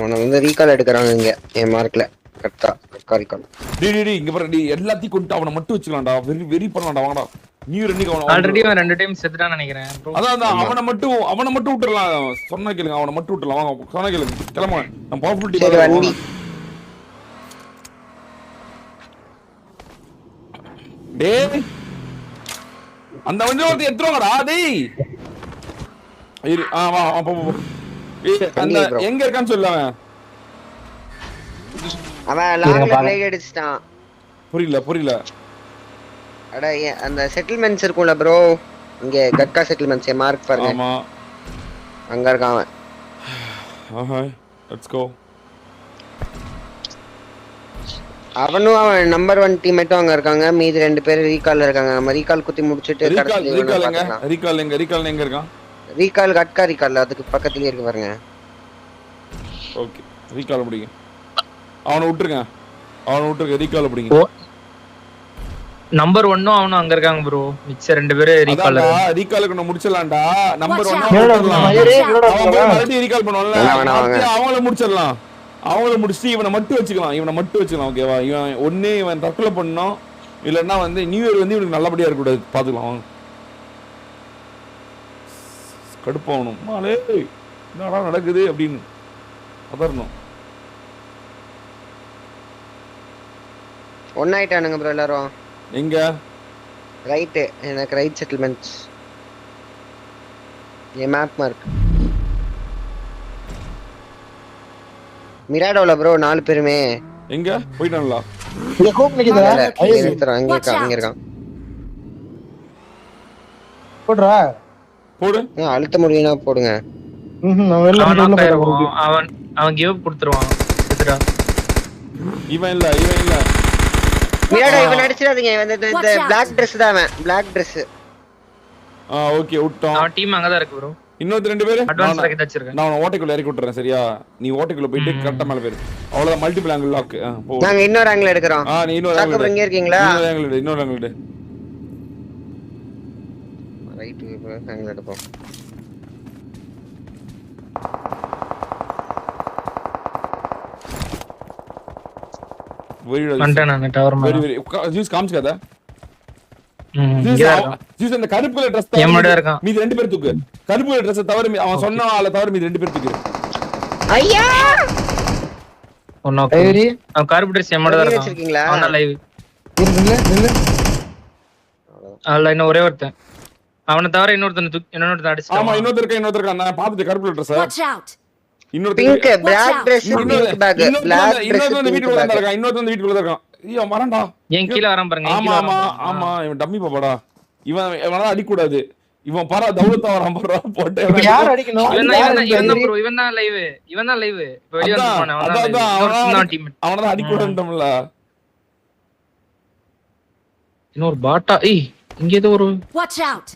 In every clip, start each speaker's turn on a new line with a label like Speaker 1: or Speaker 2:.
Speaker 1: அவனை வந்து ரீகால் எடுக்கறாங்க இங்க என் மார்க்ல கரெக்டா ரீகால்.
Speaker 2: டேய் இங்க பாரு டேய் எல்லாத்தையும் கொண்டு அவனை மட்டும் வச்சுக்கலாம்டா. வெரி பண்ணலாம்டா வாங்கடா. நீ ரெண்டு அவன
Speaker 3: ஆல்ரெடி அவன் 2 டைம் செத்துட்டான்னு நினைக்கிறேன் ப்ரோ.
Speaker 2: அதான் அவனை மட்டும் விட்டுறலாம். சொன்னா கேளுங்க அவனை மட்டும் விட்டுறலாம். வாங்க சொன்னா கேளுங்க. கிளம்ப நான் பவர்ஃபுல்
Speaker 1: சரி
Speaker 2: டீம்
Speaker 1: வண்டி
Speaker 2: டேய் அந்த வண்டி ஒருத்த எடுத்துவாங்கடா டேய். இரு வா போ. அந்த எங்க இருக்கான்னு சொல்லு
Speaker 1: அவன் லாங்ல பிளேக் அடிச்சிட்டான்.
Speaker 2: புரியல
Speaker 1: அட அந்த செட்டில்மென்ட்ஸ் இருக்கும்ல ப்ரோ இங்க கட்கா செட்டில்மென்ட்ஸ் மார்க் பாருங்க.
Speaker 2: ஆமா
Speaker 1: அங்க இருக்கான் அவன்.
Speaker 2: ஆஹா லெட்ஸ் கோ.
Speaker 1: அவனும் அவன் நம்பர் 1 டீம்மேட்டும் அங்க இருக்காங்க. மீதி 2 பேர் ரீகால்ல இருக்காங்க. நம்ம ரீகால் குத்தி முடிச்சிட்டு
Speaker 2: ரீகால் எங்க இருக்கான்?
Speaker 1: ரீகால் கட்கா ரீகால் அதுக்கு பக்கத்துலயே இருக்கு பாருங்க.
Speaker 2: ஓகே ரீகால் பிடிங்க. அவனை விட்டுருங்க ரீகால் பிடிங்க.
Speaker 3: நம்பர் 1 அவனும் அங்க இருக்காங்க ப்ரோ. மிச்ச 2 பேர்
Speaker 2: ரீகாலுக்கு நான் முடிச்சிடலாம்டா. நம்பர் 1 மறுபடியும் ரீகால் பண்ணுவான்ல அவங்கள முடிச்சிடலாம். அவங்கள முடிச்சுட்டு இவனை மட்டும் வச்சுக்கலாம். ஓகேவா? இவன் தற்கொலை பண்ணோம் இல்லன்னா வந்து நியூ இயர் வந்து இவனுக்கு நல்லபடியா இருக்க கூடாது. பாத்துக்கலாம். கடுப்பாகணும் மாலே என்னடா நடக்குது அப்படின்னு அதரணும்.
Speaker 1: ஒன்னாயிட்டானுங்க ப்ரோ எல்லாரும்.
Speaker 2: எங்க
Speaker 1: ரைட் எனக்கு ரைட் செட்டில்மென்ட்ஸ் ये मैप मार्क மிராடோல ப்ரோ 4 பேருமே
Speaker 2: எங்க போய்ட்டாங்களா?
Speaker 4: இங்க கூப் நிக்குதா?
Speaker 1: அங்க இருக்கான்.
Speaker 4: போடுறா
Speaker 2: போடு.
Speaker 1: அழுத்த முடியும்னா போடுங்க.
Speaker 3: அவன் கிவ் அப் கொடுத்துருவான். செத்துடா.
Speaker 2: இவன் இல்ல
Speaker 1: மிராடோ இவன் அடிச்சிராதீங்க. இவன் இந்த Black Dress தான் அவன். Black Dress.
Speaker 2: ஓகே விட்டோம்.
Speaker 3: அவன் டீம் அங்க தான் இருக்கு ப்ரோ.
Speaker 2: இன்னொரு 2 பேர்
Speaker 3: அட்வான்ஸ் ராக்கெட் வச்சிருக்கேன்.
Speaker 2: நான் ஓட்டைக்குள்ள இறக்கி விட்டுறேன். சரியா? நீ ஓட்டைக்குள்ள போயிட்டு கரெக்ட்டா மேல போயிரு. அவ்வளவுதான் மல்டிபிள் ஆங்கிள் லாக். போ.
Speaker 1: நாங்க இன்னொரு ஆங்கிள் எடுக்கறோம்.
Speaker 2: நீ இன்னொரு ஆங்கிள்
Speaker 1: இங்க இருக்கீங்களா?
Speaker 2: இன்னொரு ஆங்கிள்
Speaker 1: ரைட் ஆங்கிள் எடுப்போம்.
Speaker 3: நான் டவர் மேல
Speaker 2: ஜூஸ் காமிச்சாத.
Speaker 3: ஜூஸ்
Speaker 2: அந்த கருப்பு கலர் Dress
Speaker 3: எம்மோட இருக்கான்.
Speaker 2: மீதி 2 பேர் தூக்கு. கருப்பு கலர் Dress தவிர அவன் சொன்ன ஆளை தவிர மீதி 2 பேர் தூக்கு.
Speaker 1: ஐயா
Speaker 3: அவன் கருப்பு Dress எம்மோட தான்
Speaker 1: வச்சிருக்கீங்களா?
Speaker 3: அவன் லைவ்
Speaker 4: நில்லு.
Speaker 3: அவள இன்னும் ஒரே ஒருத்தன். அவனை தவிர இன்னொருத்தன் அடிச்சிட்டான்.
Speaker 2: ஆமா இன்னொருத்தர் இருக்கான். நான் பாத்துட்டு கருப்பு கலர் Dress. இன்னொரு
Speaker 1: pink Black Dress pink bag. Black Dress
Speaker 2: வீட்டுக்குள்ள தான் இருக்கான். இன்னொருத்தன் வீட்டுக்குள்ள தான் இருக்கான். ஐயோ மறண்டா.
Speaker 3: ஏன் கீழ வரான் பாருங்க.
Speaker 2: ஆமா இவன் டம்மி பாப்பாடா. இவனால அடி கூடாது. இவன் பாரா தௌலத்தா வரான் பாறா போட்டே.
Speaker 4: யார் அடிக்கணும்?
Speaker 3: இவன் தான் லைவ். இப்ப வெளிய வந்து அவன் டீம்.
Speaker 2: அவன தான் அடி கூடாதுன்றோம்ல.
Speaker 3: இன்னொரு பாட்டா. இங்க ஏதோ ஒரு
Speaker 5: வாட்ச் அவுட்.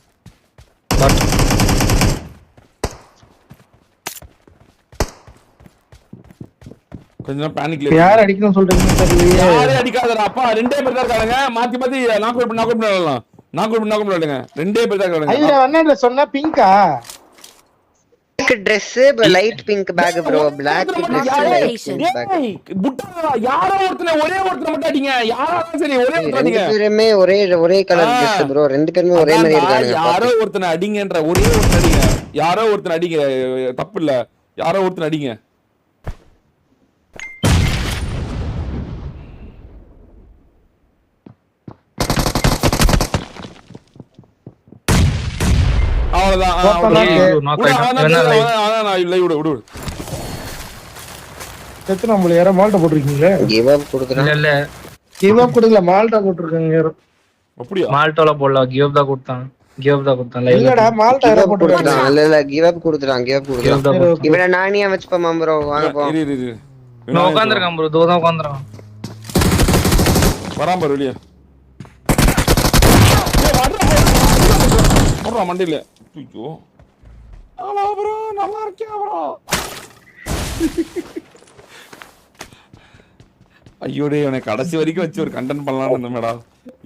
Speaker 2: கொஞ்சம் பானிக்ல
Speaker 4: யார் அடிக்கணும் சொல்றீங்க தெரியலையே.
Speaker 2: யாரே அடிக்காதடா அப்பா. 2 பேர் தான் இருக்காங்க. மாத்தி நாக் அவுட் பண்ணலாம். நாக் அவுட் பண்ணலாம்ங்க. 2 பேர் தான் இருக்காங்க.
Speaker 4: ஐயா அண்ணா சொன்னா பிங்கா?
Speaker 1: Black Dress light pink bag bro. Black Dress light pink bag.
Speaker 2: புட்டா யாரோ ஒருத்தனை ஒரே ஒருத்தனை மட்டும் அடிங்க. யாராலும் சரி ஒரே ஒருத்தனை அடிங்க.
Speaker 1: 2 பேருமே ஒரே கலர் Dress ப்ரோ. 2 பேருமே ஒரே மாதிரி இருக்காங்க.
Speaker 2: யாரோ ஒருத்தனை அடிங்கன்ற ஒரே ஒருத்தனை அடிங்க. யாரோ ஒருத்தனை அடிங்க. தப்பு இல்ல. யாரோ ஒருத்தனை அடிங்க.
Speaker 4: மால்டா போட்டிருக்கீங்க.
Speaker 1: கிவ் அப் கொடுக்கறேன்.
Speaker 3: இல்ல
Speaker 4: கிவ் அப் கொடுக்கல மால்டா போட்டிருக்கீங்க.
Speaker 2: அப்படியே
Speaker 3: மால்டோல போடல. கிவ் அப் தான் கொடுத்தான்.
Speaker 4: இல்லடா மால்டா ஏற போட்டுட்டான்.
Speaker 1: இல்ல கிவ் அப் கொடுத்துறான். இவன நானியா வச்சுப்போம் ப்ரோ. வாங்க போ.
Speaker 3: நான் உட்கார்ந்திருக்கேன் ப்ரோ. தோதான் உட்கார்ந்திருக்கேன்.
Speaker 2: வராம பாரு வெளிய. போறா மண்டில. ஐயோ ஹலோ ப்ரோ நல்லா இருக்கியா ப்ரோ? ஐயோ டேய் அவனை கடைசி வரைக்கும் வச்சு ஒரு கண்டென்ட் பண்ணலாம்னு இருந்தேன்டா.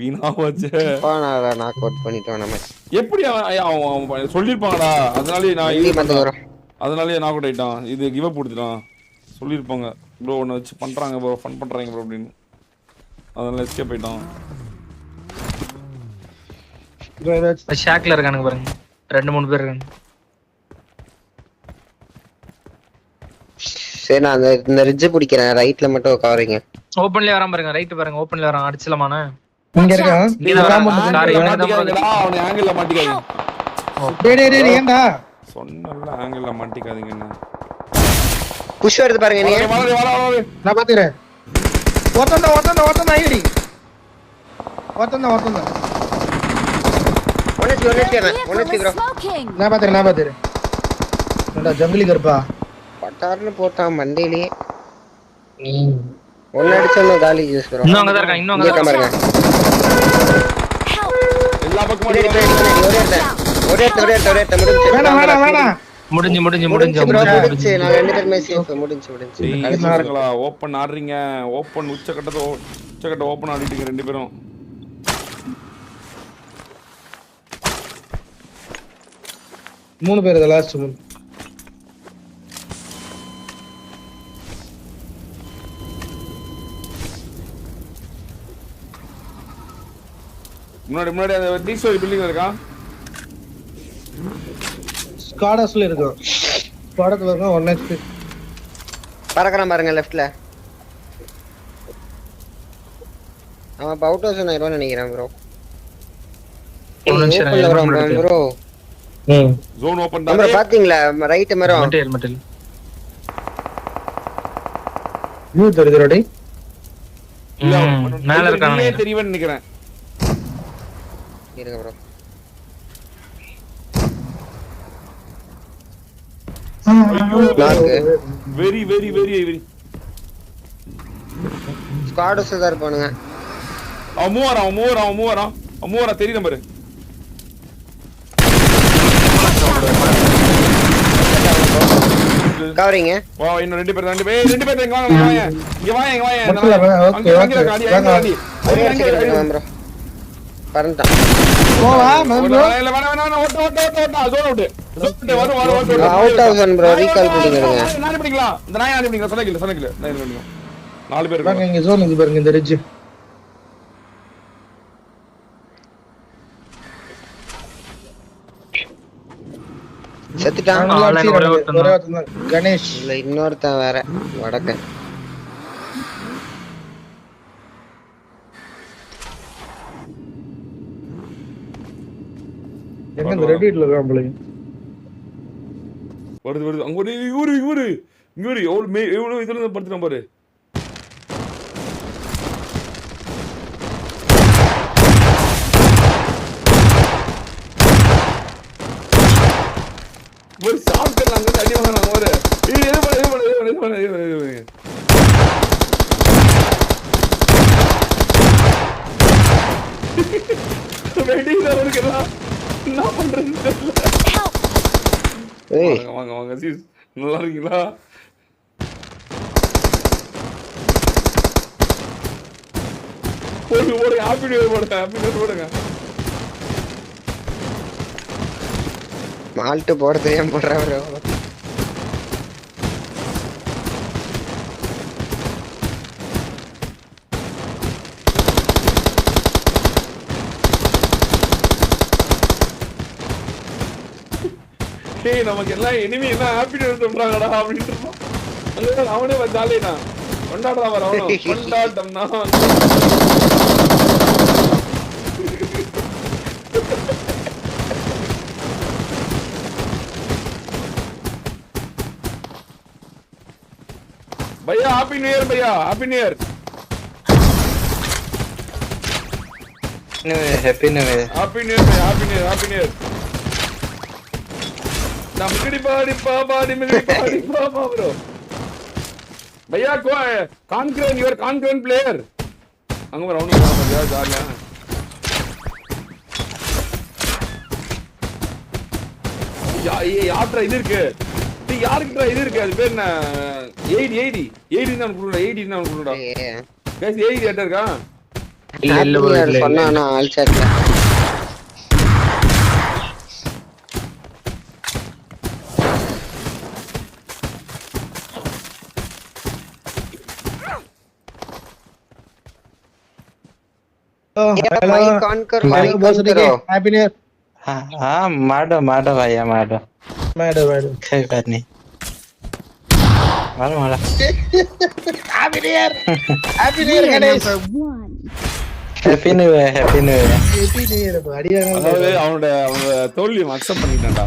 Speaker 2: வீணா போச்சு.
Speaker 1: நான் நாக் அவுட் பண்ணிட்டேன். நம்ம எப்படி
Speaker 2: அவன் சொல்லிருப்பாங்கடா. அதனாலே நான் நாக் அவுட் ஆயிட்டான். இது கிவ் அப் கொடுத்துட்டான். சொல்லியிருப்பாங்க ப்ரோ ஒன்று வச்சு பண்ணுறாங்க ப்ரோ ஃபன் பண்ணுறாங்க ப்ரோ அப்படின்னு அதனால எஸ்கேப் போயிட்டோம்.
Speaker 3: ஷாக்ல இருக்கானுங்க பாருங்க 2-3 பேர் இருக்காங்க.
Speaker 1: சரி நான் இந்த ரிட்ஜ் பிடிக்கிறேன், ரைட்ல மட்டும் கவரிங்க.
Speaker 3: ஓபன்ல வராம பாருங்க, ரைட் பாருங்க, ஓபன்ல வரான் அடிச்சலமான.
Speaker 4: இங்க இருக்கான்.
Speaker 2: அவனை ஆங்கிள் மாட்டிக்காதீங்க.
Speaker 4: டேய் ஏன்டா
Speaker 2: சொன்னல ஆங்கிள் மாட்டிக்காதீங்கன்னு.
Speaker 1: புஷ் வருது பாருங்க நீ.
Speaker 4: நான் பாத்துறேன். ஒருத்தன் ஐடி. ஒருத்தன்.
Speaker 1: ஒன்னே ப்ரோ.
Speaker 4: நான் பாத்துறேன். என்னடா ஜங்கிலி கருப்பா.
Speaker 1: பட்டார்னு போட்டான் மண்டையிலேயே. ஒன்னு அடிச்சோம் காலி ஜூஸ் ப்ரோ.
Speaker 3: இன்னும் அங்க தான் இருக்கான், இன்னும் அங்க தான்
Speaker 1: பாருங்க.
Speaker 2: எல்லா பக்கமும்
Speaker 1: ஒரே முடிஞ்சு. நான் ரெண்டு பேருமே சேஃப். முடிஞ்சு.
Speaker 2: ஓபன் ஆடுறீங்க. ஓபன் உச்சக்கட்ட ஓபன் ஆடிட்டீங்க ரெண்டு பேரும்.
Speaker 4: மூணு பேர் இத லாஸ்ட் மூணு.
Speaker 2: முன்னாடி அந்த டீசல் பில்டிங் இருக்கா?
Speaker 4: ஸ்காடாஸ்ல இருக்கு. ஸ்காடத்துல இருக்க 1 HP.
Speaker 1: பறக்கறான் பாருங்க லெஃப்ட்ல. அவன் அவுட் ஹவுஸ் ஆயிரோன்னு நினைக்கிறேன் ப்ரோ. ப்ரோ
Speaker 2: ஜோன் ஓபன்
Speaker 1: தான். நம்ம பாத்தீங்களா ரைட் மரம்.
Speaker 3: மெட்டல்.
Speaker 4: யூ தெரியுதுடி.
Speaker 3: மேல இருக்கானே
Speaker 2: தெரியும்னு நினைக்கிறேன்.
Speaker 1: இருங்க ப்ரோ.
Speaker 2: வெரி
Speaker 1: ஸ்குவாட்ஸ் தான் இருப்பானுங்க.
Speaker 2: அவன் மூவரான் தெரியுது பாரு.
Speaker 1: கவரிங்க.
Speaker 2: வா இன்னும் ரெண்டு பேர் இங்க வாங்க.
Speaker 1: ப்ரோ பறந்துட்டான்.
Speaker 4: போவா bro.
Speaker 1: Out house bro recall பண்ணிடுங்க.
Speaker 2: நானே பிடிக்கலாம். இந்த நாய் நானே பிடிக்கலாம். சொன்னல. நாலு பேர்
Speaker 4: வாங்க இங்க ஜோன் இங்க பாருங்க இந்த ரிட்ஜ்.
Speaker 1: செத்துட்டான்.
Speaker 3: ஒரே ஒருத்தன்
Speaker 1: கணேஷ் இல்ல இன்னொருத்தன் வேற வடக்க.
Speaker 4: எங்க இந்த ரெடிட்ல இருக்கான் போல.
Speaker 2: வருது அங்க ஒரு இவரு எவ்வளவு இதுல படுத்துறான் பாரு. ஒரு சாப்பிட்டு அங்க அடி வாங்குறாங்க ஒரு. இது பண்ணு. வெடியில இருக்கலாம். என்ன பண்றதுன்னு தெரியல. வாங்க சீஸ் நல்லா இருக்கீங்களா? போடுங்க ஹாப்பி நியூ இயர் போடுங்க.
Speaker 1: மால்ட் போட தெரியாம போடுறாரு.
Speaker 2: நமக்கு எல்லாம் இனிமே என்ன ஹாப்பி நியூ இயர் சொல்றாங்கடா அப்படின்னு இருப்பான். அவனே வந்தாலேனா கொண்டாடுறா வர அவனும் கொண்டாட்டம்னா भैया हैप्पी न्यू ईयर भैया happy new year
Speaker 1: happy new year
Speaker 2: happy new year happy new year happy new year नमकड़ी पाड़ी पापा ब्रो भैया को कॉन्करेंट यूर कॉन्करेंट प्लेयर अंग रौन भैया जालिया ये यात्रा இது இருக்கு நீ யாருக்கு இது இருக்கு அது பேர் என்ன 80 தான் குடுடா 80 தான் குடுடா गाइस 80 ஏட்ட இருக்கா
Speaker 1: இல்ல சொன்னானா ஆல் சாட்ல भाई कॉन्कर भाई
Speaker 4: बॉस ठीक है हैप्पी न्यू ईयर
Speaker 5: हाँ मारो मारो भैया मारो
Speaker 4: मैडम
Speaker 5: कोई बात नहीं मारो मारो
Speaker 4: happy new year Ganesh
Speaker 5: happy new year
Speaker 4: happy new year
Speaker 2: அதாவது அவனோட தோல்வியை அக்செப்ட் பண்ணிட்டான்டா